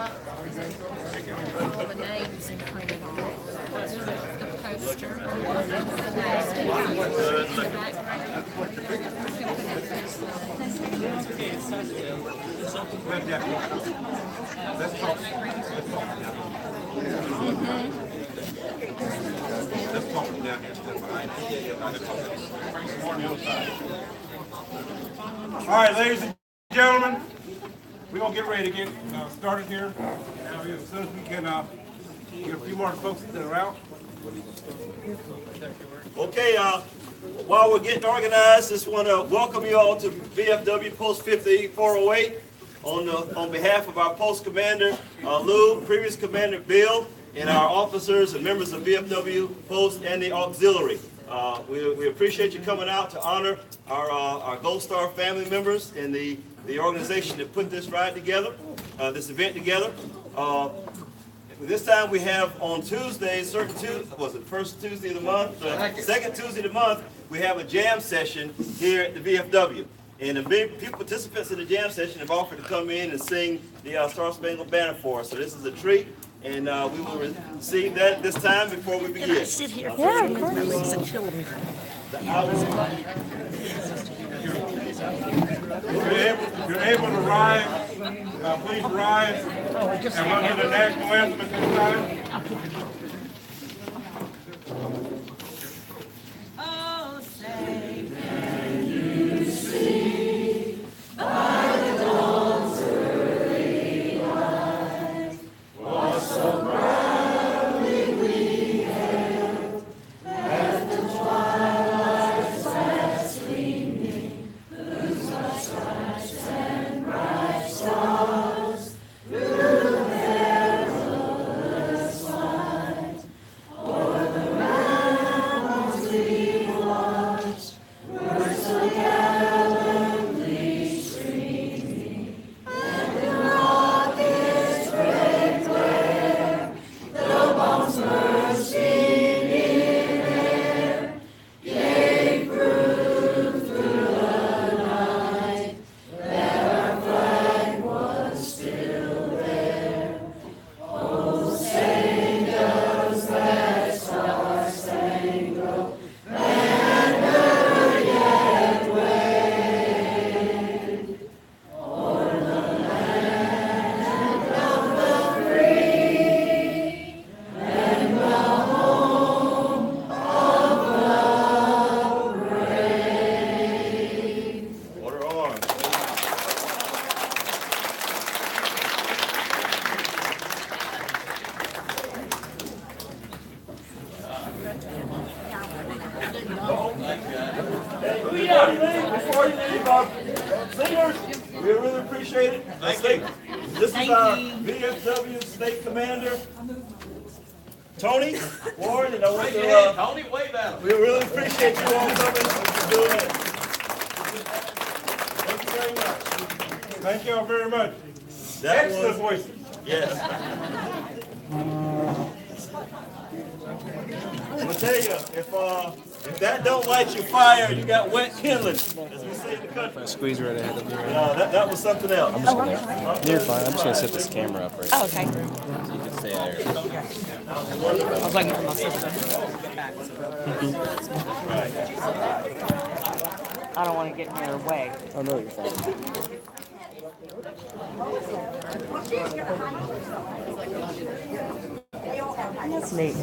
up all the names and printed on it. The poster. Let's talk. Let's talk down here. All right, ladies and gentlemen, we're going to get ready to get started here. Now, as soon as we can get a few more folks that are out. Okay, while we're getting organized, just want to welcome you all to VFW Post 5408 on behalf of our Post Commander Lou, previous Commander Bill, and our officers and members of VFW Post and the Auxiliary. We appreciate you coming out to honor our Gold Star family members and the organization that put this ride together, this event together. This time we have on Tuesdays, first Tuesday of the month, second Tuesday of the month, we have a jam session here at the VFW. And the participants in the jam session have offered to come in and sing the Star Spangled Banner for us. So this is a treat, and we will receive that this time before we begin. Can I sit here for a few minutes and chill? If you're able to rise, please rise and run to the national anthem at this time. Oh, say, can you see by the dawn's early light what so proudly we hailed as the twilight's last gleaming, whose bright stripes and bright stars through the perilous fight o'er the ramparts we watched were so gallantly streaming, and the rockets' red glare, the bombs bursting in air, gave proof through the night that our flag was still there. Oh, say does that star-spangled banner yet wave o'er the land of the free and the home of the brave. Order on. Before you leave, singers, we really appreciate it. Thank you. This is our VFW State Commander, Tony Ward, and I want to. Tony, wave at him. We really appreciate you all coming and doing it. Thank you very much. Thank you all very much. That Excellent was, voices. yes. I'll tell you, if that don't light your fire, you got wet kindling, as we say in the country. Squeeze right ahead of you. That was something else. You're fine. I'm just gonna set this camera up right Oh, okay. so you can stay out here. I was waiting for my sister to get back. I don't want to get in her way. Oh no, you're fine. That's neat.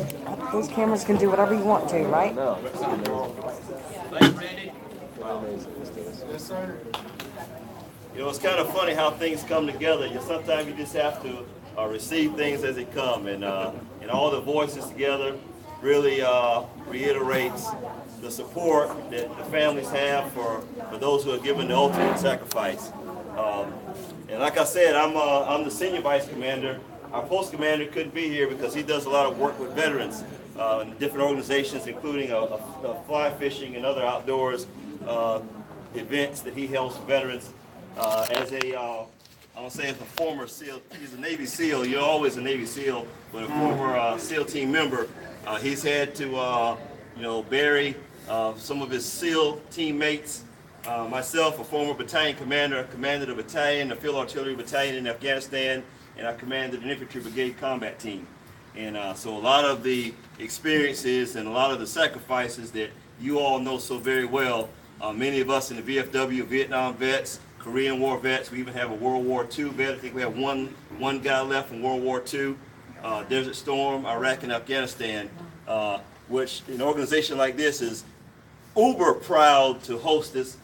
Those cameras can do whatever you want to, right? No. You know, it's kind of funny how things come together. Sometimes you just have to receive things as they come, and all the voices together really reiterates the support that the families have for those who have given the ultimate sacrifice. And like I said, I'm the senior vice commander. Our post commander couldn't be here because he does a lot of work with veterans in different organizations, including fly fishing and other outdoors events that he helps veterans. As I'll say as a former SEAL, he's a Navy SEAL. You're always a Navy SEAL, but a former SEAL team member. He's had to, bury some of his SEAL teammates. Myself, a former battalion commander, commanded a battalion, the Field Artillery Battalion in Afghanistan. and I commanded an infantry brigade combat team. And so a lot of the experiences and a lot of the sacrifices that you all know so very well, many of us in the VFW, Vietnam vets, Korean War vets, we even have a World War II vet. I think we have one guy left from World War II, Desert Storm, Iraq and Afghanistan, which an organization like this is uber proud to host this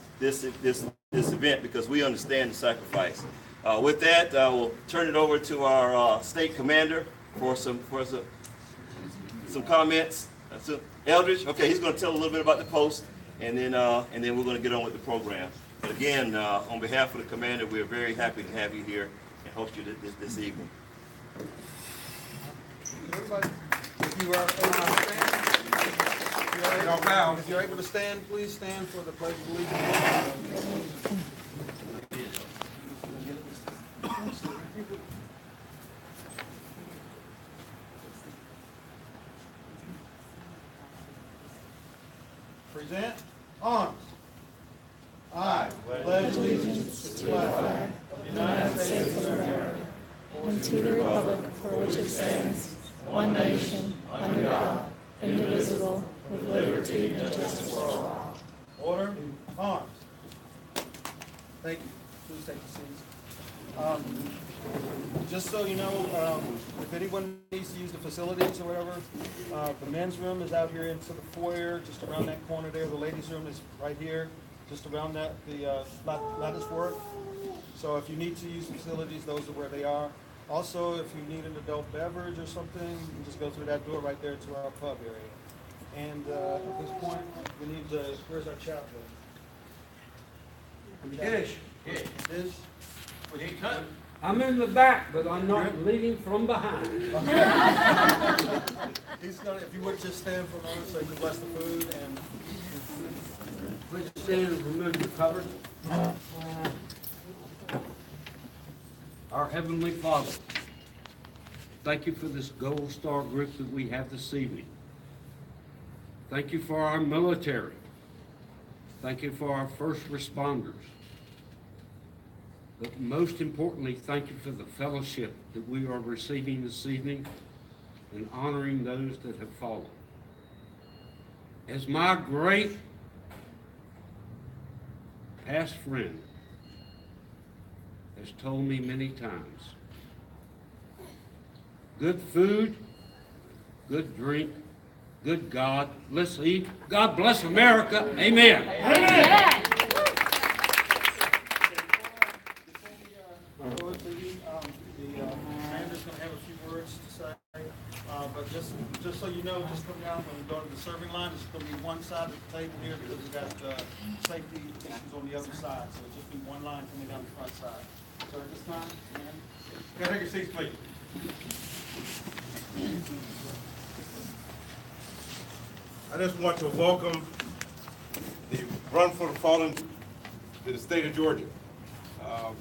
event because we understand the sacrifice. With that, I will turn it over to our state commander for some comments. Eldridge, okay, he's going to tell a little bit about the post, and then we're going to get on with the program. But again, on behalf of the commander, we are very happy to have you here and host you this evening. Everybody, if you are if you're able to stand, please stand for the Pledge of Allegiance. Present arms. I pledge allegiance to the flag of the United States of America and to the republic for which it stands, one nation, under God, indivisible, with liberty and justice for all. Order. Arms. Thank you. Please take your seats. Just so you know, if anyone needs to use the facilities or whatever, the men's room is out here into the foyer, just around that corner there. The ladies' room is right here, just around that, the lattice work. So if you need to use the facilities, those are where they are. Also, if you need an adult beverage or something, you can just go through that door right there to our pub area. And at this point, we need to, where's our chaplain? Yes. Is? I'm in the back, but I'm not leading from behind. He's gonna, if you would just stand for a moment so you can bless the food and. Please stand and remove your covers. Our Heavenly Father, thank you for this Gold Star group that we have this evening. Thank you for our military. Thank you for our first responders. But most importantly, thank you for the fellowship that we are receiving this evening and honoring those that have fallen. As my great past friend has told me many times, good food, good drink, good God, let's eat. God bless America. Amen. Before we leave, the commander's going to have a few words to say. But just so you know, just come down when we go to the serving line. It's going to be one side of the table here because we've got safety issues on the other side. So it'll just be one line coming down the front side. So at this time, Can I take your seats, please? I just want to welcome the Run for the Fallen to the state of Georgia.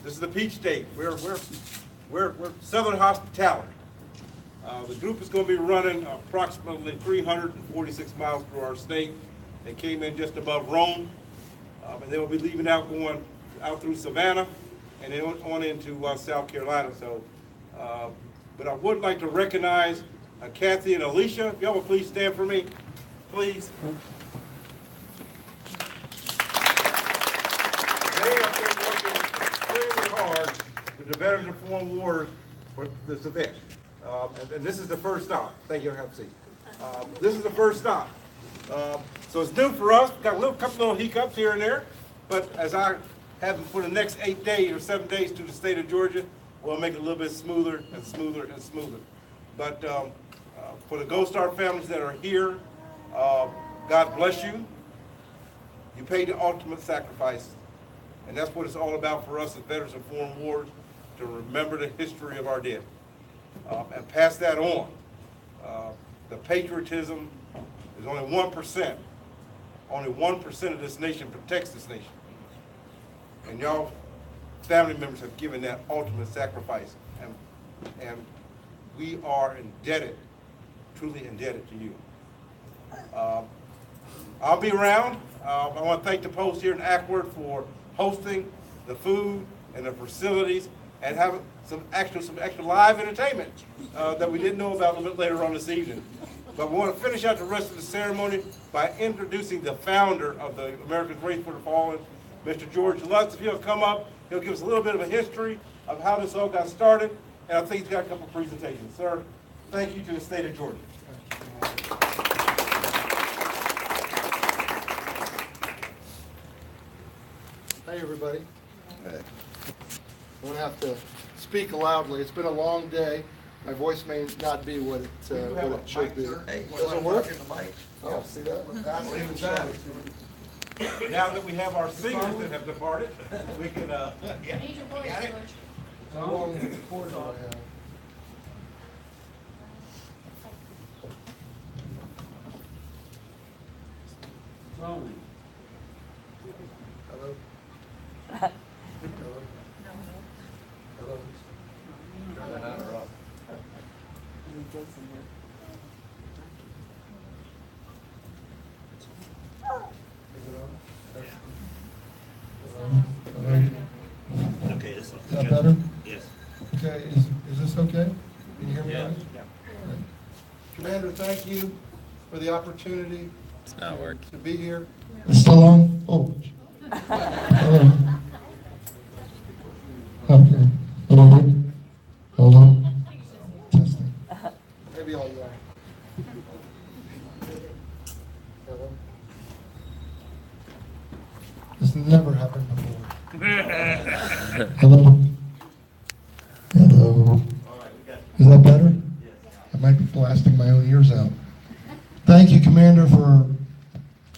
This is the Peach State. We're Southern hospitality. The group is going to be running approximately 346 miles through our state. They came in just above Rome, and they will be leaving out, going out through Savannah, and then on into South Carolina. So, but I would like to recognize Kathy and Alicia. If y'all will please stand for me, please. They have been working extremely hard with the Veterans Reform Ward for this event. And this is the first stop. Thank you, have a seat. This is the first stop. So it's new for us. Got a couple little hiccups here and there, but as I have them for the next 8 days or 7 days to the state of Georgia, we'll make it a little bit smoother and smoother and smoother. But for the Gold Star families that are here, God bless you. You paid the ultimate sacrifice, and that's what it's all about for us as Veterans of Foreign Wars, to remember the history of our dead and pass that on. The patriotism is only 1%. Only 1% of this nation protects this nation. And y'all family members have given that ultimate sacrifice. And we are indebted, truly indebted to you. I'll be around. I want to thank the post here in Acworth for hosting the food and the facilities. and have some extra live entertainment that we didn't know about a little bit later on this evening. But we want to finish out the rest of the ceremony by introducing the founder of the American Race for the Fallen, Mr. George Lutz. If he'll come up, he'll give us a little bit of a history of how this all got started, and I think he's got a couple of presentations. Sir, thank you to the state of Georgia. Hey, everybody. I'm going to have to speak loudly. It's been a long day. My voice may not be what it should be. Does it work? Oh, see that? Now that we have our singers that have departed, we can, How long is the cord do I have? Hello? Hello? Hello? Turn that on or off? Okay, this one. Is that better? Yes. Okay, is this okay? Can you hear me? Yeah. all right? Commander, thank you for the opportunity It's not working. to be here. It's still on? Oh. Hello. Okay. Hello. Hello. Testing. Maybe I'll yell. Hello? This never happened before. Hello. Hello. Is that better? I might be blasting my own ears out. Thank you, Commander, for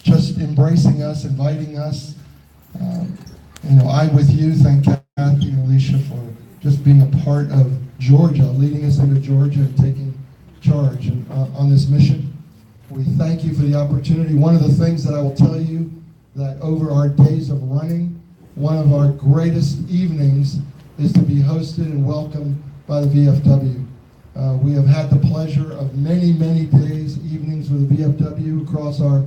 just embracing us, inviting us. I with you, thank Kathy and Alicia for just being a part of Georgia, leading us into Georgia and taking charge on this mission. We thank you for the opportunity. One of the things that I will tell you that over our days of running, one of our greatest evenings is to be hosted and welcomed by the VFW. We have had the pleasure of many, many days, evenings with the VFW across our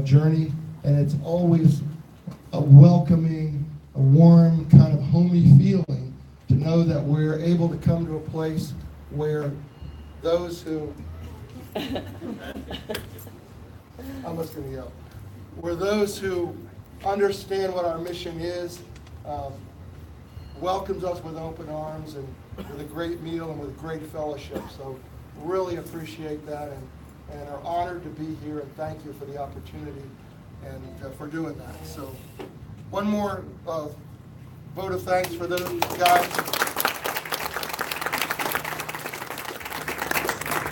journey, and it's always a welcoming, a warm, kind of homey feeling to know that we're able to come to a place where those who, I'm just going to yell, where those who understand what our mission is, welcomes us with open arms and with a great meal and with great fellowship. So really appreciate that and are honored to be here, and thank you for the opportunity and for doing that. So one more vote of thanks for those guys.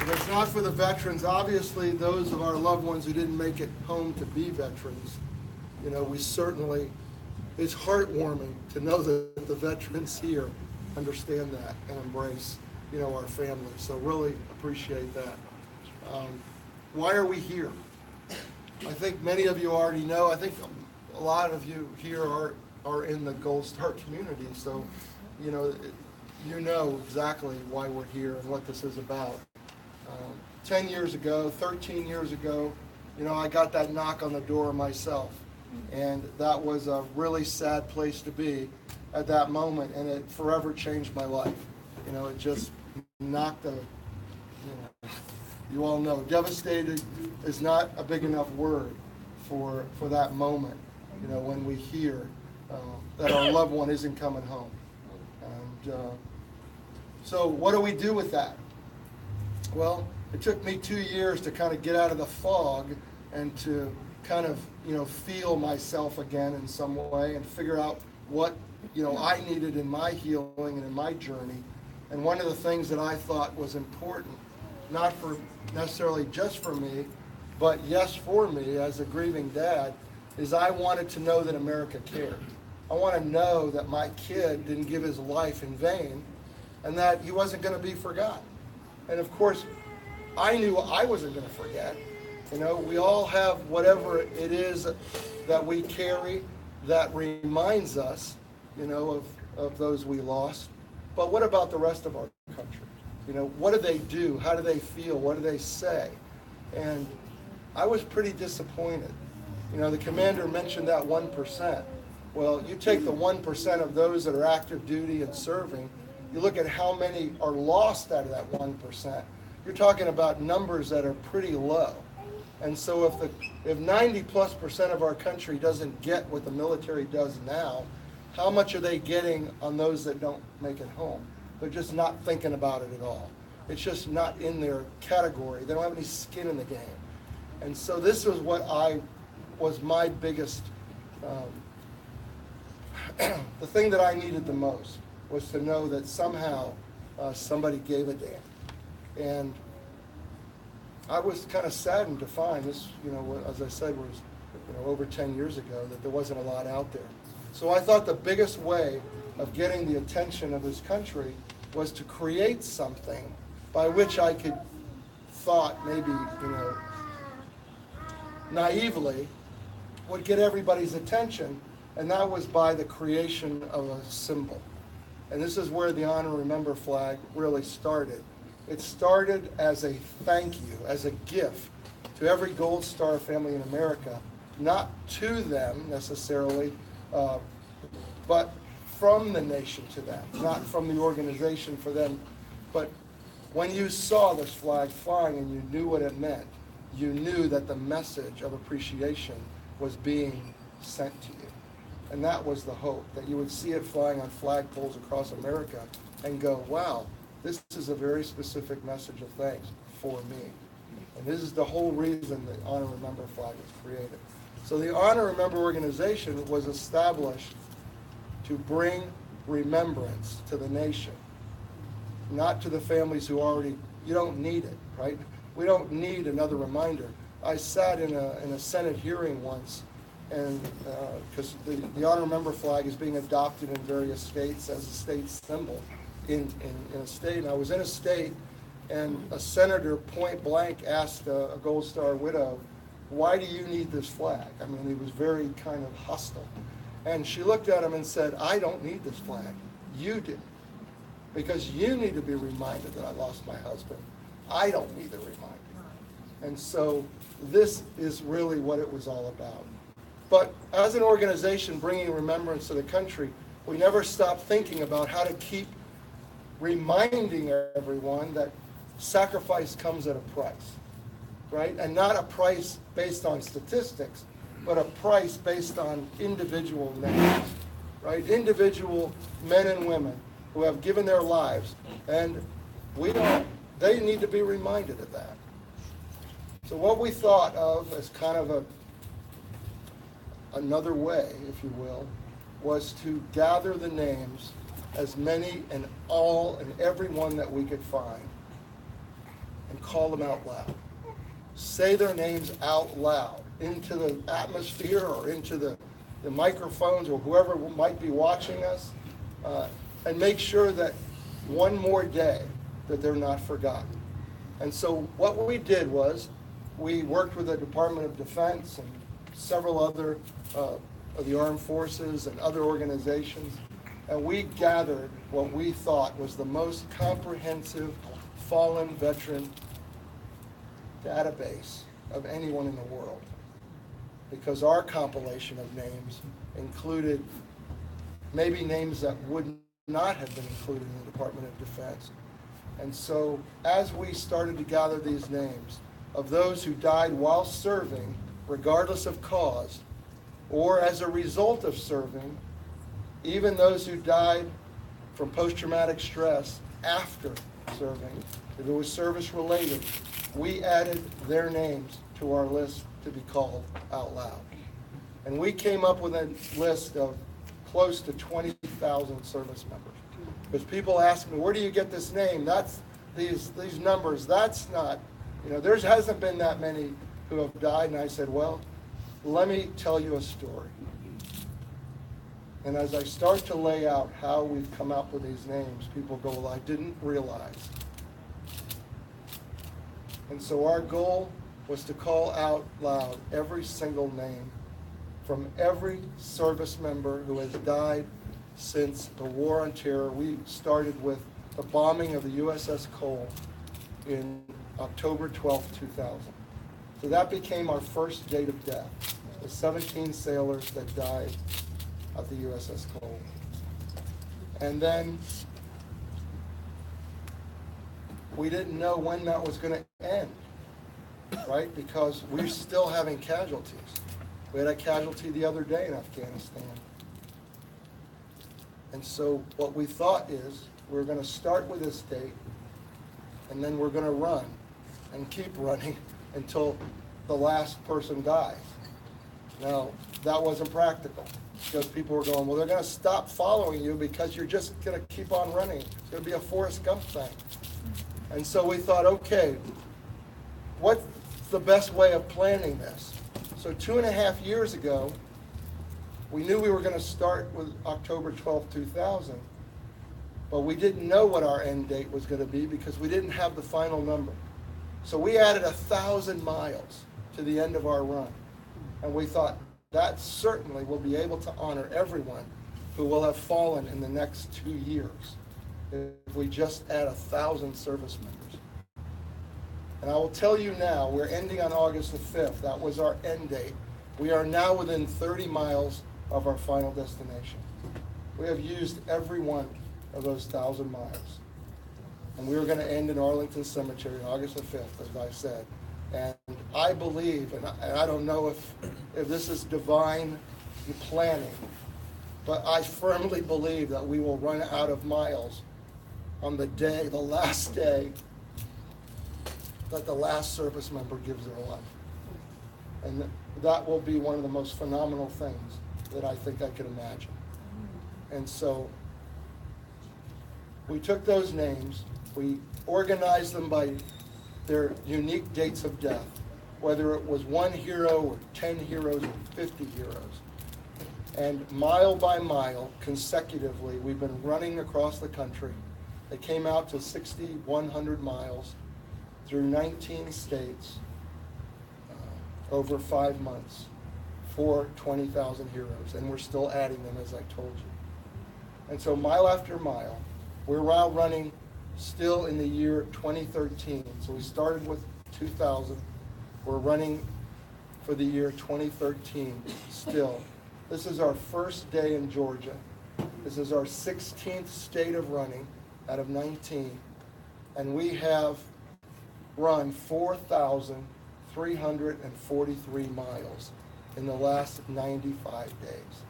If it's not for the veterans, obviously those of our loved ones who didn't make it home to be veterans, we certainly, it's heartwarming to know that the veterans here understand that and embrace, our family. So really appreciate that. Why are we here? I think many of you already know. I think a lot of you here are in the Gold Star community. So, you know exactly why we're here and what this is about. 10 years ago, 13 years ago, I got that knock on the door myself. And that was a really sad place to be at that moment, and it forever changed my life. It just knocked you all know, devastated is not a big enough word for that moment, when we hear that our loved one isn't coming home. And so what do we do with that? Well, it took me 2 years to kind of get out of the fog and to kind of, feel myself again in some way and figure out what, I needed in my healing and in my journey. And one of the things that I thought was important, not for necessarily just for me, but yes, for me as a grieving dad, is I wanted to know that America cared. I want to know that my kid didn't give his life in vain and that he wasn't going to be forgotten. And of course, I knew I wasn't going to forget. We all have whatever it is that we carry that reminds us, of those we lost. But what about the rest of our country? What do they do? How do they feel? What do they say? And I was pretty disappointed. The commander mentioned that 1%. Well, you take the 1% of those that are active duty and serving, you look at how many are lost out of that 1%, you're talking about numbers that are pretty low. And so if 90+% of our country doesn't get what the military does now, how much are they getting on those that don't make it home? They're just not thinking about it at all. It's just not in their category. They don't have any skin in the game. And so this was my biggest, the thing that I needed the most was to know that somehow somebody gave a damn. And I was kind of saddened to find this, as I said, was over 10 years ago, that there wasn't a lot out there. So I thought the biggest way of getting the attention of this country was to create something by which I could thought maybe, naively would get everybody's attention, and that was by the creation of a symbol. And this is where the Honor and Remember flag really started. It started as a thank you, as a gift to every Gold Star family in America, not to them necessarily, but from the nation to them, not from the organization for them. But when you saw this flag flying and you knew what it meant, you knew that the message of appreciation was being sent to you. And that was the hope, that you would see it flying on flagpoles across America and go, wow, this is a very specific message of thanks for me. And this is the whole reason the Honor and Remember flag was created. So the Honor and Remember organization was established to bring remembrance to the nation, not to the families who already, you don't need it, right? We don't need another reminder. I sat in a Senate hearing once, and because the Honor and Remember flag is being adopted in various states as a state symbol in a state. And I was in a state, and a senator point blank asked a Gold Star widow, why do you need this flag? I mean, he was very kind of hostile. And she looked at him and said, I don't need this flag. You do. Because you need to be reminded that I lost my husband. I don't need the reminder. And so this is really what it was all about. But as an organization bringing remembrance to the country, we never stopped thinking about how to keep reminding everyone that sacrifice comes at a price, right? And not a price based on statistics, but a price based on individual names, right? Individual men and women who have given their lives, and they need to be reminded of that. So what we thought of as kind of another way, if you will, was to gather the names, as many and all and every one that we could find, and call them out loud. Say their names out loud into the atmosphere or into the microphones or whoever might be watching us, and make sure that one more day that they're not forgotten. And so what we did was we worked with the Department of Defense and several other of the armed forces and other organizations, and we gathered what we thought was the most comprehensive fallen veteran database of anyone in the world, because our compilation of names included maybe names that would not have been included in the Department of Defense. And so as we started to gather these names of those who died while serving, regardless of cause, or as a result of serving, even those who died from post-traumatic stress after serving, if it was service-related, we added their names to our list to be called out loud. And we came up with a list of close to 20,000 service members. Because people ask me, where do you get this name? That's these numbers. That's not, there hasn't been that many who have died. And I said, well, let me tell you a story. And as I start to lay out how we've come up with these names, people go, well, I didn't realize. And so our goal was to call out loud every single name from every service member who has died since the War on Terror. We started with the bombing of the USS Cole in October 12, 2000. So that became our first date of death, the 17 sailors that died at the USS Cole. And then we didn't know when that was going to end, right? Because we're still having casualties. We had a casualty the other day in Afghanistan. And so what we thought is we're going to start with this date, and then we're going to run and keep running until the last person dies. Now, that wasn't practical, because people were going, well, they're going to stop following you because you're just going to keep on running. It's going to be a Forrest Gump thing. And so we thought, okay, what's the best way of planning this? So 2.5 years ago, we knew we were going to start with October 12, 2000, but we didn't know what our end date was going to be because we didn't have the final number. So we added 1,000 miles to the end of our run. And we thought that certainly will be able to honor everyone who will have fallen in the next 2 years if we just add 1,000 service members. And I will tell you now, we're ending on August the 5th. That was our end date. We are now within 30 miles of our final destination. We have used every one of those 1,000 miles. And we were going to end in Arlington Cemetery on August the 5th, as I said. And I believe, and I don't know if this is divine planning, but I firmly believe that we will run out of miles on the day, the last day, that the last service member gives their life. And that will be one of the most phenomenal things that I think I could imagine. And so we took those names, we organized them by their unique dates of death, whether it was 1 hero or 10 heroes or 50 heroes. And mile by mile, consecutively, we've been running across the country. It came out to 6,100 miles through 19 states over 5 months for 20,000 heroes. And we're still adding them, as I told you. And so mile after mile, we're now running still in the year 2013. So we started with 2000. We're running for the year 2013 still. This is our first day in Georgia. This is our 16th state of running out of 19. And we have run 4,343 miles in the last 95 days.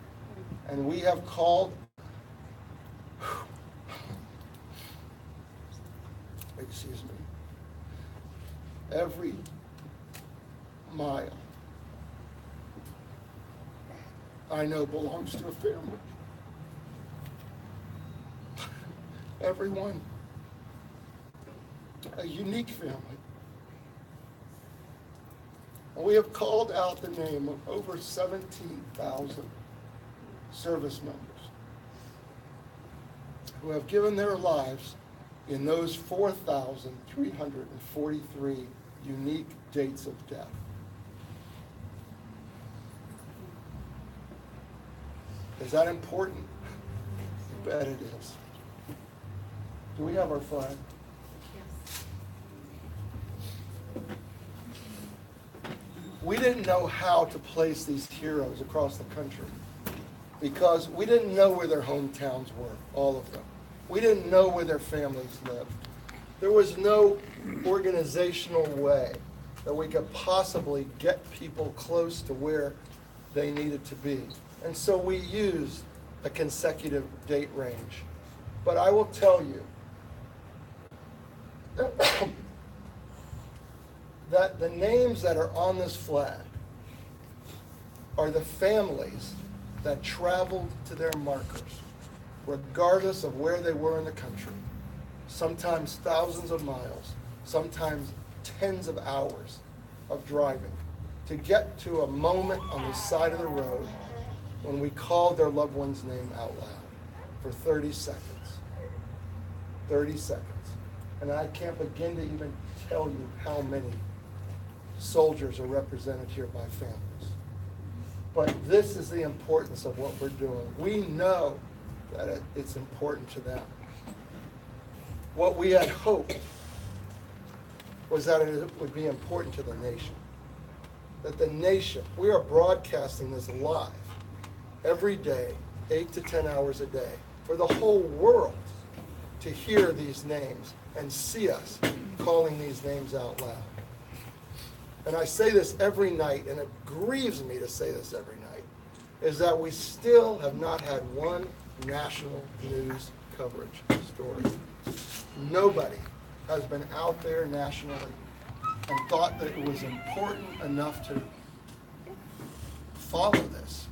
And we have called, excuse me, every mile I know belongs to a family. Everyone, a unique family. And we have called out the name of over 17,000 service members who have given their lives in those 4,343 unique dates of death. Is that important? You bet it is. Do we have our flag? Yes. We didn't know how to place these heroes across the country because we didn't know where their hometowns were, all of them. We didn't know where their families lived. There was no organizational way that we could possibly get people close to where they needed to be. And so we used a consecutive date range. But I will tell you that the names that are on this flag are the families that traveled to their markers, regardless of where they were in the country, sometimes thousands of miles, sometimes tens of hours of driving, to get to a moment on the side of the road when we called their loved one's name out loud for 30 seconds. 30 seconds. And I can't begin to even tell you how many soldiers are represented here by families. But this is the importance of what we're doing. We know that it's important to them. What we had hoped was that it would be important to the nation. That the nation, we are broadcasting this live every day 8 to 10 hours a day for the whole world to hear these names and see us calling these names out loud. And I say this every night, and it grieves me to say this every night, is that we still have not had one national news coverage story. Nobody has been out there nationally and thought that it was important enough to follow this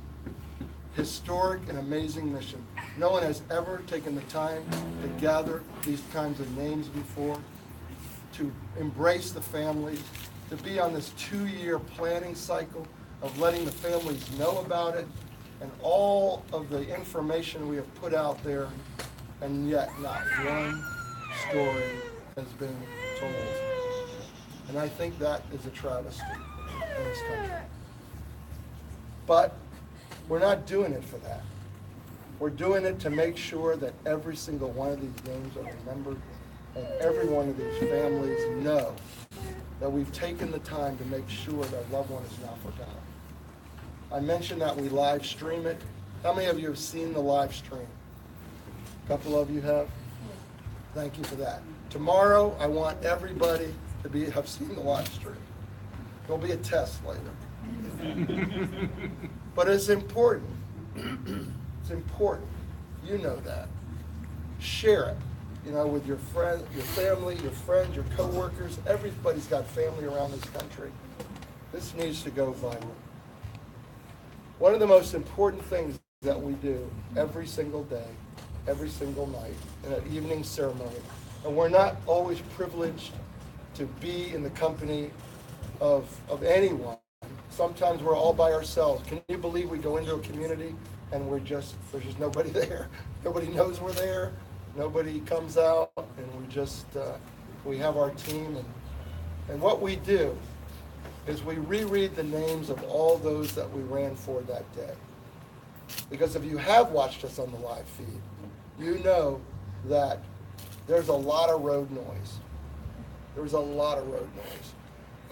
historic and amazing mission. No one has ever taken the time to gather these kinds of names before, to embrace the families, to be on this 2-year planning cycle of letting the families know about it, and all of the information we have put out there, and yet not one story has been told. And I think that is a travesty in this country. But we're not doing it for that. We're doing it to make sure that every single one of these names are remembered, and every one of these families know that we've taken the time to make sure that loved one is not forgotten. I mentioned that we live stream it. How many of you have seen the live stream? A couple of you have? Thank you for that. Tomorrow, I want everybody to have seen the live stream. There'll be a test later. But it's important. It's important. You know that. Share it. With your friends, your family, your friends, your coworkers. Everybody's got family around this country. This needs to go viral. One of the most important things that we do every single day, every single night, in an evening ceremony, and we're not always privileged to be in the company of anyone. Sometimes we're all by ourselves. Can you believe we go into a community and there's just nobody there? Nobody knows we're there. Nobody comes out, and we have our team. And what we do is we reread the names of all those that we ran for that day. Because if you have watched us on the live feed, you know that there's a lot of road noise. There's a lot of road noise.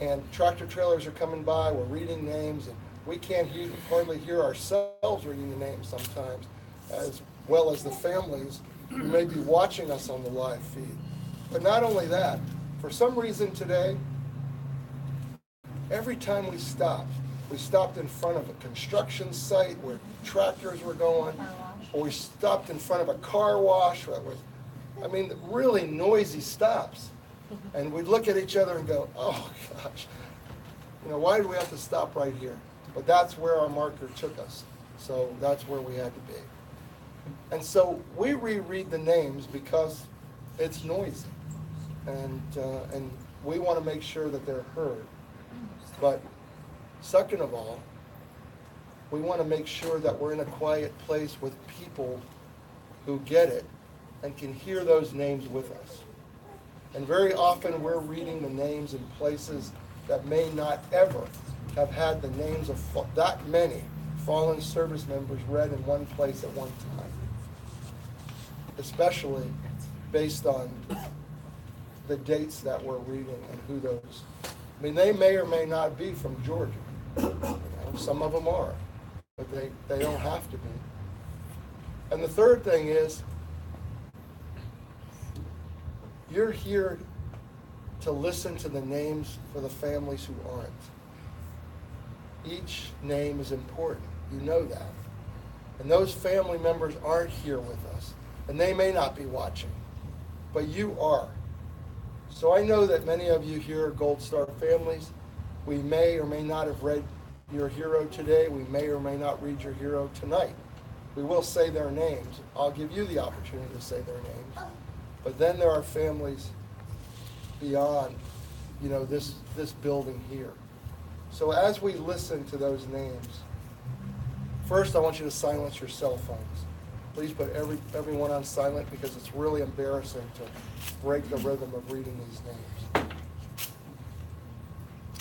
And tractor trailers are coming by, we're reading names, and we can't hardly hear ourselves reading the names sometimes, as well as the families who may be watching us on the live feed. But not only that, for some reason today, every time we stopped in front of a construction site where tractors were going, or we stopped in front of a car wash, really noisy stops. And we'd look at each other and go, oh gosh, why did we have to stop right here? But that's where our marker took us. So that's where we had to be. And so we reread the names because it's noisy. And we want to make sure that they're heard. But second of all, we want to make sure that we're in a quiet place with people who get it and can hear those names with us. And very often we're reading the names in places that may not ever have had the names of that many fallen service members read in one place at one time. Especially based on the dates that we're reading and who those. They may or may not be from Georgia. Some of them are, but they don't have to be. And the third thing is, you're here to listen to the names for the families who aren't. Each name is important. You know that. And those family members aren't here with us. And they may not be watching. But you are. So I know that many of you here are Gold Star families. We may or may not have read your hero today. We may or may not read your hero tonight. We will say their names. I'll give you the opportunity to say their names. But then there are families beyond, this building here. So as we listen to those names, first I want you to silence your cell phones. Please put everyone on silent, because it's really embarrassing to break the rhythm of reading these names.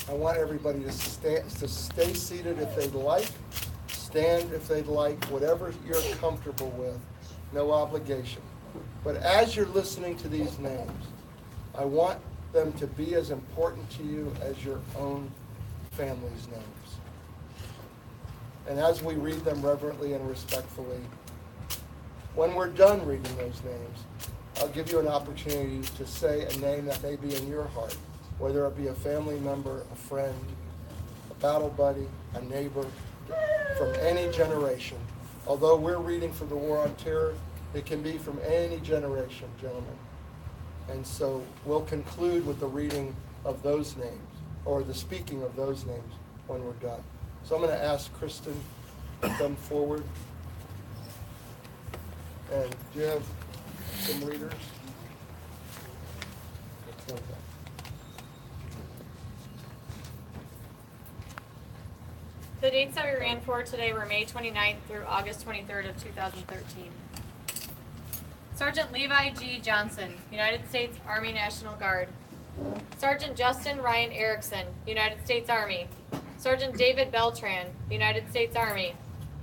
I want everybody to stay seated if they'd like, stand if they'd like, whatever you're comfortable with, no obligation. But as you're listening to these names, I want them to be as important to you as your own family's names. And as we read them reverently and respectfully, When we're done reading those names, I'll give you an opportunity to say a name that may be in your heart, whether it be a family member, a friend, a battle buddy, a neighbor, from any generation. Although we're reading from the War on Terror, it can be from any generation, gentlemen. And so we'll conclude with the reading of those names, or the speaking of those names when we're done. So I'm going to ask Kristen to come forward. And do you have some readers? Okay. The dates that we ran for today were May 29th through August 23rd of 2013. Sergeant Levi G. Johnson, United States Army National Guard. Sergeant Justin Ryan Erickson, United States Army. Sergeant David Beltran, United States Army.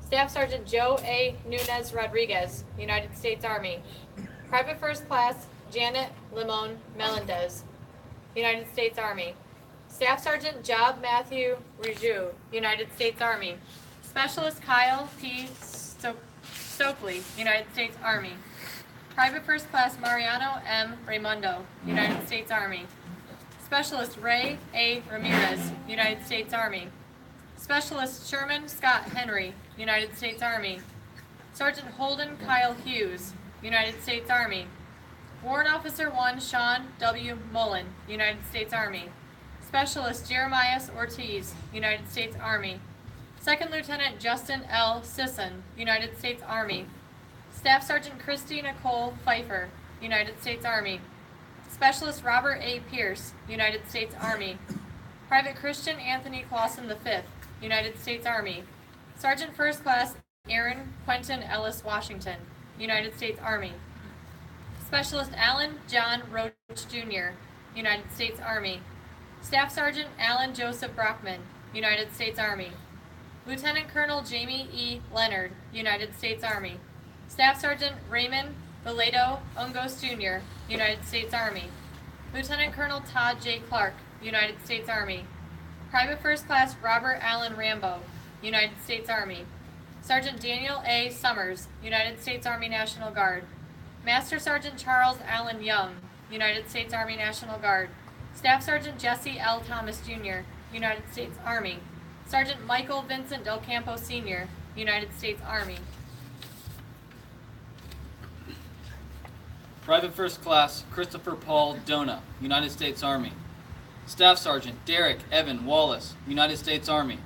Staff Sergeant Joe A. Nunez Rodriguez, United States Army. Private First Class Janet Limon Melendez, United States Army. Staff Sergeant Job Matthew Rijou, United States Army. Specialist Kyle P. Stokely, United States Army. Private First Class Mariano M. Raimundo, United States Army. Specialist Ray A. Ramirez, United States Army. Specialist Sherman Scott Henry, United States Army. Sergeant Holden Kyle Hughes, United States Army. Warrant Officer 1 Sean W. Mullen, United States Army. Specialist Jeremias Ortiz, United States Army. Second Lieutenant Justin L. Sisson, United States Army. Staff Sergeant Christy Nicole Pfeiffer, United States Army. Specialist Robert A. Pierce, United States Army. Private Christian Anthony Clausen V, United States Army. Sergeant First Class Aaron Quentin Ellis Washington, United States Army. Specialist Alan John Roach Jr., United States Army. Staff Sergeant Alan Joseph Brockman, United States Army. Lieutenant Colonel Jamie E. Leonard, United States Army. Staff Sergeant Raymond Valledo Ungos Jr., United States Army. Lieutenant Colonel Todd J. Clark, United States Army. Private First Class Robert Allen Rambo, United States Army. Sergeant Daniel A. Summers, United States Army National Guard. Master Sergeant Charles Allen Young, United States Army National Guard. Staff Sergeant Jesse L. Thomas Jr., United States Army. Sergeant Michael Vincent Del Campo Sr., United States Army. Private First Class Christopher Paul Dona, United States Army. Staff Sergeant Derek Evan Wallace, United States Army.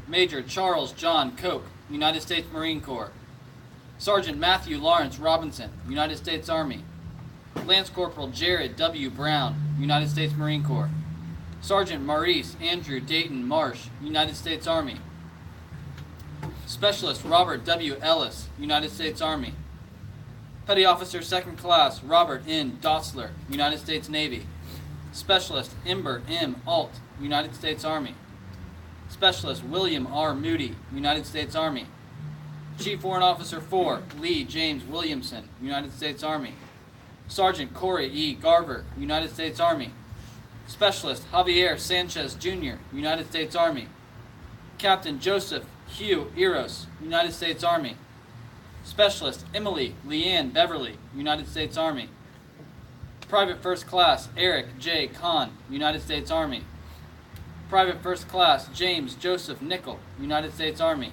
Major Charles John Koch, United States Marine Corps. Sergeant Matthew Lawrence Robinson, United States Army. Lance Corporal Jared W. Brown, United States Marine Corps. Sergeant Maurice Andrew Dayton Marsh, United States Army. Specialist Robert W. Ellis, United States Army. Petty Officer Second Class Robert N. Dotzler, United States Navy. Specialist Ember M. Alt, United States Army. Specialist William R. Moody, United States Army. Chief Warrant Officer 4 Lee James Williamson, United States Army. Sergeant Corey E. Garver, United States Army. Specialist Javier Sanchez Jr., United States Army. Captain Joseph Hugh Eros, United States Army. Specialist Emily Leanne Beverly, United States Army. Private First Class Eric J. Kahn, United States Army. Private First Class James Joseph Nickel, United States Army.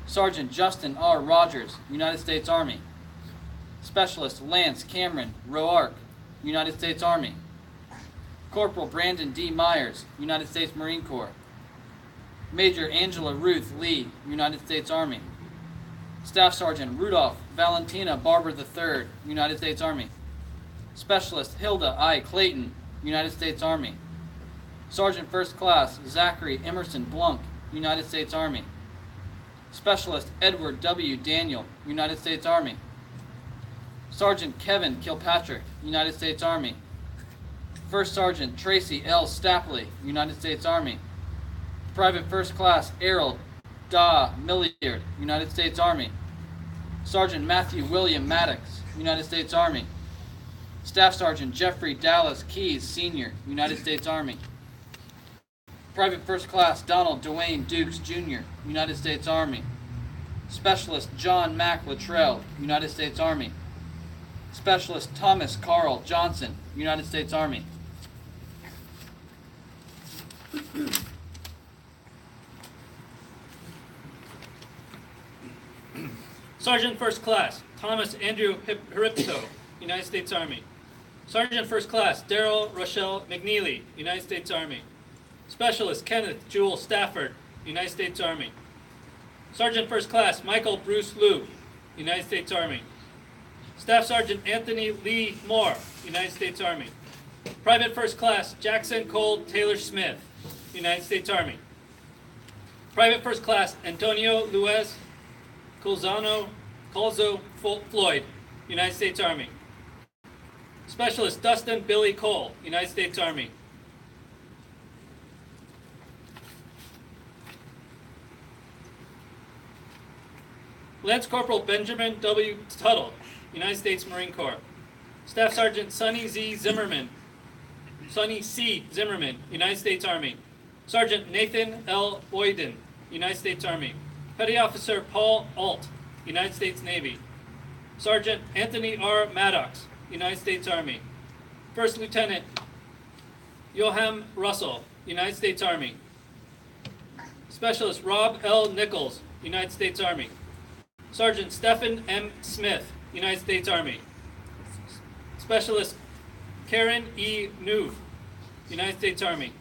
Sergeant Justin R. Rogers, United States Army. Specialist Lance Cameron Roark, United States Army. Corporal Brandon D. Myers, United States Marine Corps. Major Angela Ruth Lee, United States Army. Staff Sergeant Rudolph Valentina Barber III, United States Army. Specialist Hilda I. Clayton, United States Army. Sergeant First Class Zachary Emerson Blunk, United States Army. Specialist Edward W. Daniel, United States Army. Sergeant Kevin Kilpatrick, United States Army. First Sergeant Tracy L. Stapley, United States Army. Private First Class Errol Da Milliard, United States Army. Sergeant Matthew William Maddox, United States Army. Staff Sergeant Jeffrey Dallas Keys, Sr., United States Army. Private First Class Donald Dwayne Dukes, Jr., United States Army. Specialist John Mack Luttrell, United States Army. Specialist Thomas Carl Johnson, United States Army. Sergeant First Class Thomas Andrew Haripto, United States Army. Sergeant First Class Daryl Rochelle McNeely, United States Army. Specialist Kenneth Jewel Stafford, United States Army. Sergeant First Class Michael Bruce Liu, United States Army. Staff Sergeant Anthony Lee Moore, United States Army. Private First Class Jackson Cole Taylor Smith, United States Army. Private First Class Antonio Luis Colzo Floyd, United States Army. Specialist Dustin Billy Cole, United States Army. Lance Corporal Benjamin W. Tuttle, United States Marine Corps. Staff Sergeant Sonny C. Zimmerman, United States Army. Sergeant Nathan L. Boyden, United States Army. Petty Officer Paul Alt, United States Navy. Sergeant Anthony R. Maddox, United States Army. First Lieutenant Johan Russell, United States Army. Specialist Rob L. Nichols, United States Army. Sergeant Stephen M. Smith, United States Army. Specialist Karen E. Nuve, United States Army.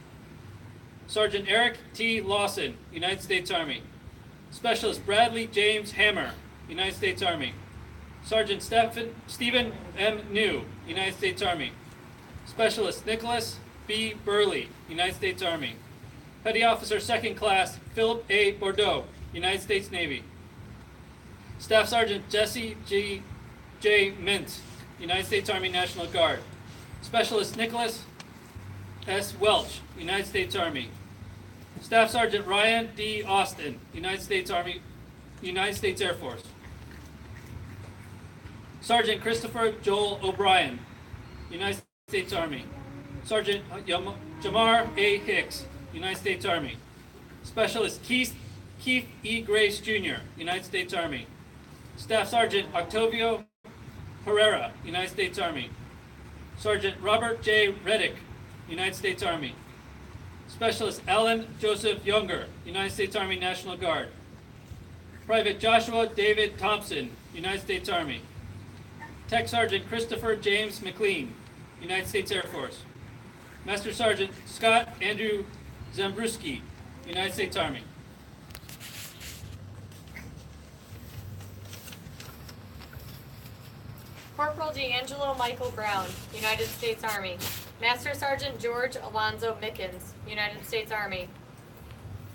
Sergeant Eric T. Lawson, United States Army. Specialist Bradley James Hammer, United States Army. Sergeant Stephen M. New, United States Army. Specialist Nicholas B. Burley, United States Army. Petty Officer Second Class Philip A. Bordeaux, United States Navy. Staff Sergeant Jesse J. Mintz, United States Army National Guard. Specialist Nicholas S. Welch, United States Army. Staff Sergeant Ryan D. Austin, United States Army, United States Air Force. Sergeant Christopher Joel O'Brien, United States Army. Sergeant Jamar A. Hicks, United States Army. Specialist Keith E. Grace Jr., United States Army. Staff Sergeant Octavio Herrera, United States Army. Sergeant Robert J. Reddick, United States Army. Specialist Alan Joseph Younger, United States Army National Guard. Private Joshua David Thompson, United States Army. Tech Sergeant Christopher James McLean, United States Air Force. Master Sergeant Scott Andrew Zambruski, United States Army. Corporal D'Angelo Michael Brown, United States Army. Master Sergeant George Alonzo Mickens, United States Army.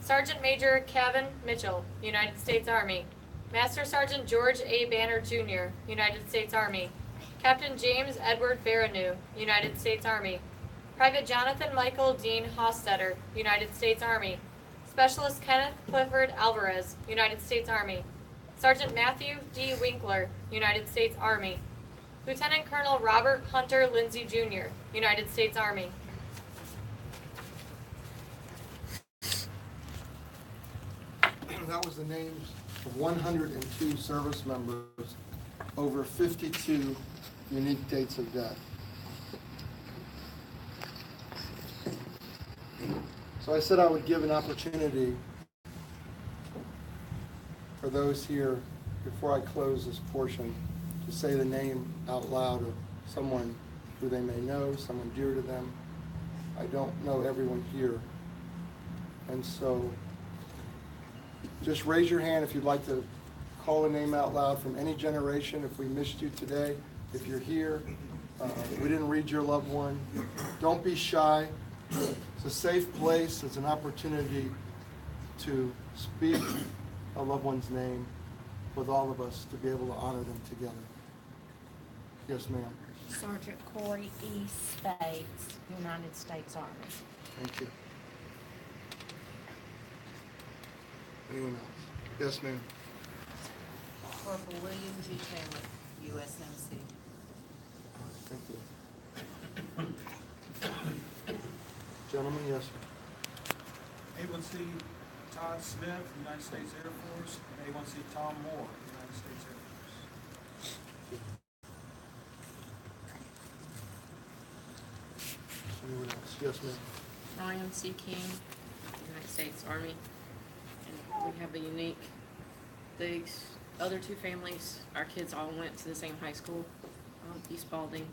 Sergeant Major Kevin Mitchell, United States Army. Master Sergeant George A. Banner Jr., United States Army. Captain James Edward Barreneau, United States Army. Private Jonathan Michael Dean Hostetter, United States Army. Specialist Kenneth Clifford Alvarez, United States Army. Sergeant Matthew D. Winkler, United States Army. Lieutenant Colonel Robert Hunter Lindsay Jr., United States Army. That was the names of 102 service members, over 52 unique dates of death. So I said I would give an opportunity for those here, before I close this portion, to say the name out loud of someone who they may know, someone dear to them. I don't know everyone here. And so just raise your hand if you'd like to call a name out loud from any generation. If we missed you today, if you're here, we didn't read your loved one, don't be shy. It's a safe place. It's an opportunity to speak a loved one's name with all of us, to be able to honor them together. Yes, ma'am. Sergeant Corey E. Spades, United States Army. Thank you. Anyone else? Yes, ma'am. Corporal William G. Taylor, USMC. Thank you. Gentlemen, yes, sir. A1C Todd Smith, United States Air Force, and A1C Tom Moore, United States Air Force. Anyone else? Yes, ma'am. Ryan C. King, United States Army. And we have a unique, the other two families, our kids all went to the same high school, East Spalding,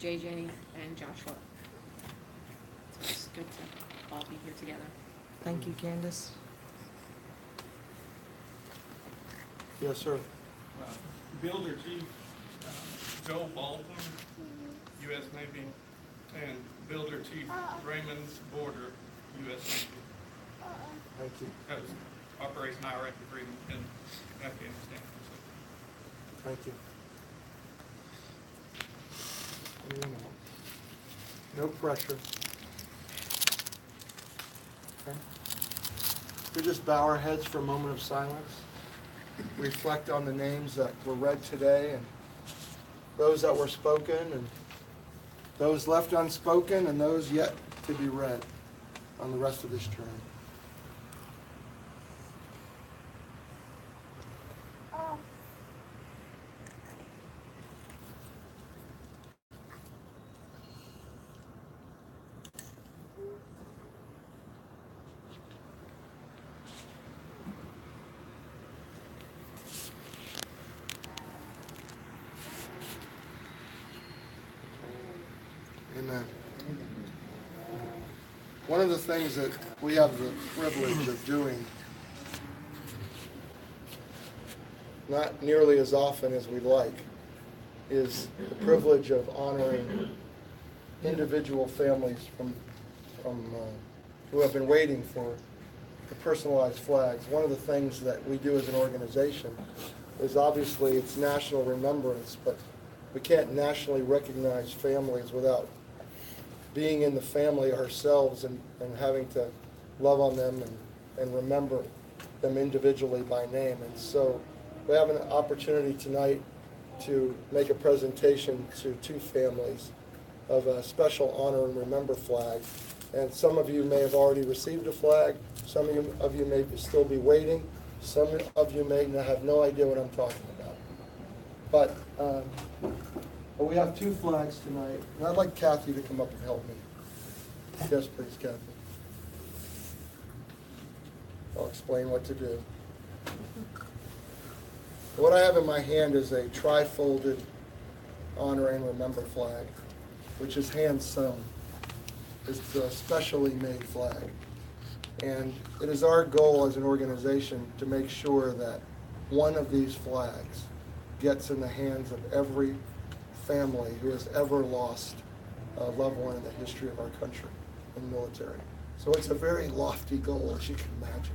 JJ and Joshua. So it's good to all be here together. Thank you, Candace. Yes, sir. Builder Chief Joe Baldwin, U.S. Navy, and Builder Chief Raymond Border, U.S. Navy. Thank you. That was Operation Iraqi Freedom in Afghanistan. Thank you. Anyone else? No pressure. Okay. We just bow our heads for a moment of silence. Reflect on the names that were read today and those that were spoken and those left unspoken and those yet to be read on the rest of this journey. Amen. One of the things that we have the privilege of doing, not nearly as often as we'd like, is the privilege of honoring individual families who have been waiting for the personalized flags. One of the things that we do as an organization is obviously it's national remembrance, but we can't nationally recognize families without being in the family ourselves and having to love on them and remember them individually by name. And so we have an opportunity tonight to make a presentation to two families of a special honor and remember flag. And some of you may have already received a flag, some of you may still be waiting, some of you may have no idea what I'm talking about. But we have two flags tonight, and I'd like Kathy to come up and help me. Yes, please, Kathy. I'll explain what to do. What I have in my hand is a tri-folded honor and remember flag, which is hand sewn. It's a specially made flag. And it is our goal as an organization to make sure that one of these flags gets in the hands of every family who has ever lost a loved one in the history of our country in the military. So it's a very lofty goal, as you can imagine.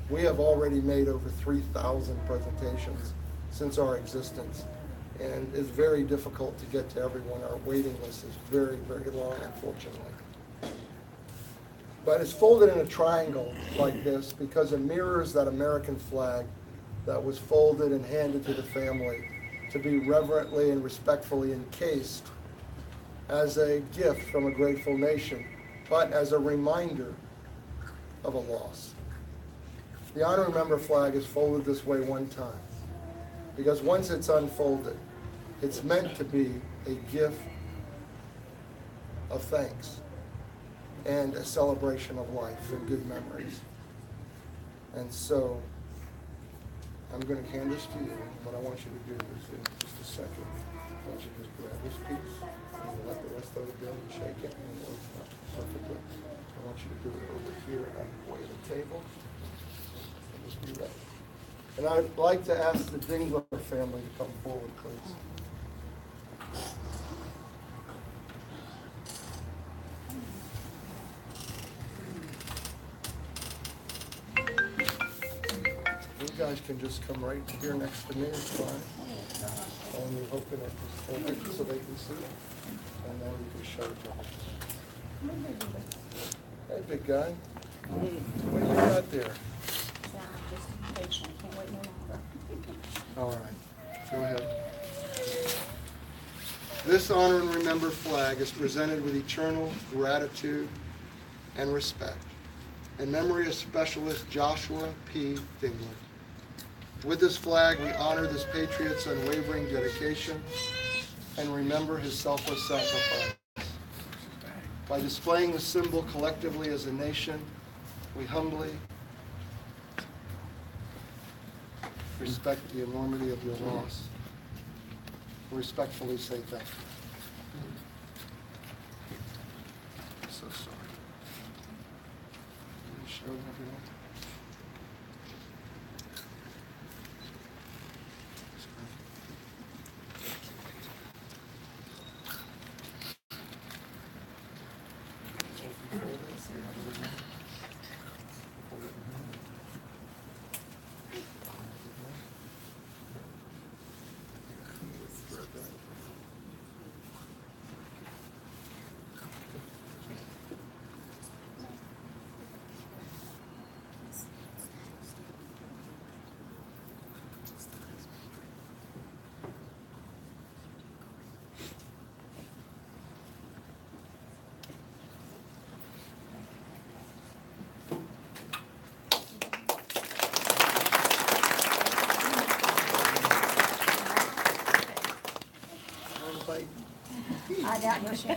We have already made over 3,000 presentations since our existence, and it's very difficult to get to everyone. Our waiting list is very, very long, unfortunately. But it's folded in a triangle like this because it mirrors that American flag that was folded and handed to the family to be reverently and respectfully encased as a gift from a grateful nation, but as a reminder of a loss. The Honor and Remember flag is folded this way one time, because once it's unfolded, it's meant to be a gift of thanks and a celebration of life and good memories. And so, I'm going to hand this to you. What I want you to do is, in just a second, I want you to just grab this piece, and let the rest of it go and shake it, and it'll open up perfectly. I want you to do it over here at the table. Just do that. And I'd like to ask the Dingler family to come forward, please. You guys can just come right here next to me, it's fine. And you open it, just hold it so they can see it. And then you can show it to them. Hey, big guy. What do you got there? All right, go ahead. This Honor and Remember flag is presented with eternal gratitude and respect, in memory of Specialist Joshua P. Dingler. With this flag, we honor this patriot's unwavering dedication and remember his selfless sacrifice. By displaying the symbol collectively as a nation, we humbly respect the enormity of your loss. We respectfully say thank you. So sorry. Can you show everyone? I doubt you'll share.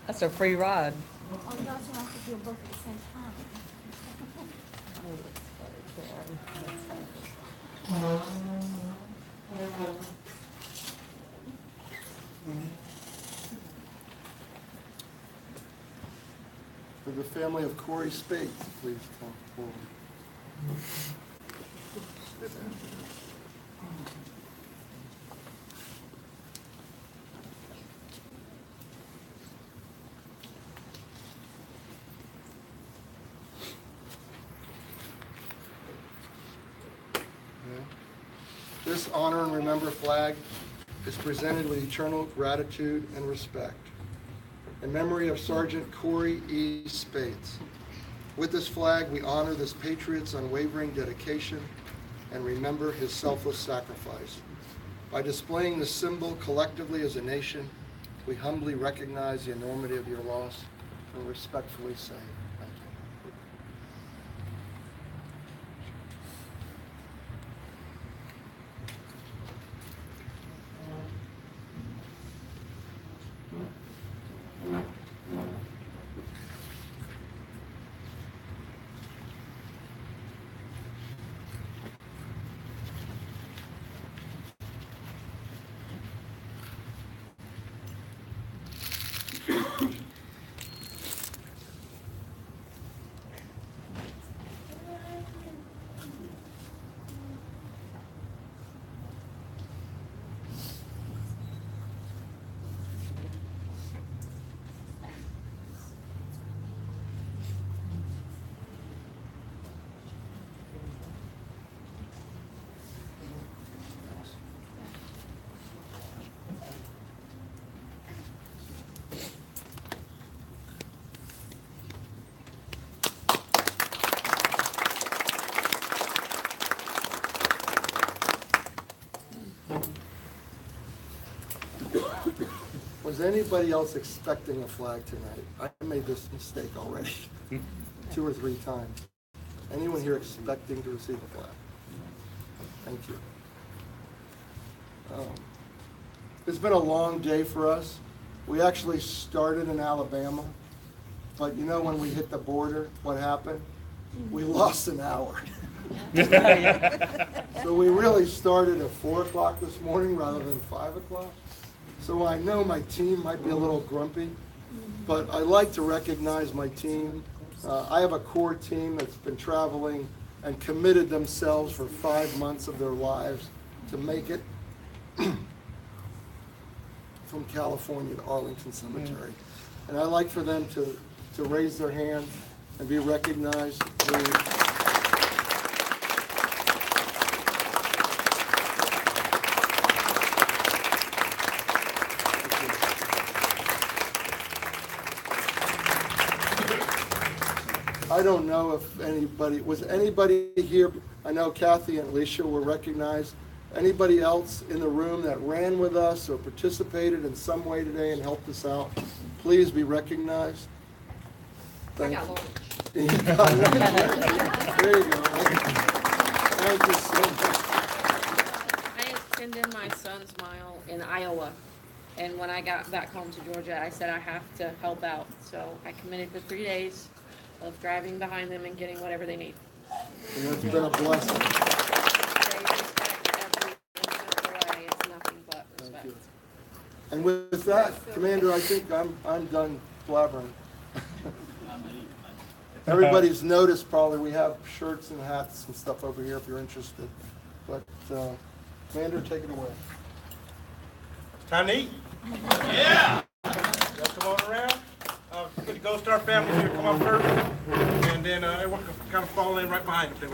That's a free ride. Oh, you also have to do both at the same time. For the family of Corey Spate, please come forward. This honor and remember flag is presented with eternal gratitude and respect in memory of Sergeant Corey E. Spates. With this flag, we honor this patriot's unwavering dedication and remember his selfless sacrifice. By displaying this symbol collectively as a nation, we humbly recognize the enormity of your loss and respectfully say thank you. Was anybody else expecting a flag tonight? I made this mistake already 2 or 3 times. Anyone here expecting to receive a flag? Thank you. It's been a long day for us. We actually started in Alabama, but you know when we hit the border, what happened? We lost an hour. So we really started at 4 o'clock this morning rather than 5 o'clock. So I know my team might be a little grumpy, but I like to recognize my team. I have a core team that's been traveling and committed themselves for 5 months of their lives to make it from California to Arlington Cemetery. And I like for them to raise their hand and be recognized. I don't know if was anybody here, I know Kathy and Alicia were recognized. Anybody else in the room that ran with us or participated in some way today and helped us out, please be recognized. I got lunch. There you go. Thank you so much. I attended my son's mile in Iowa, and when I got back home to Georgia, I said I have to help out. So I committed for 3 days of driving behind them and getting whatever they need. And it's been a blessing. They respect every inch of the way. It's nothing but respect. And with that, Commander, I think I'm done blabbering. Everybody's noticed probably we have shirts and hats and stuff over here if you're interested. But Commander, take it away. Time to eat. Yeah. Y'all come on around. Get the Gold Star family here, come on first. And then everyone can kind of fall in right behind them.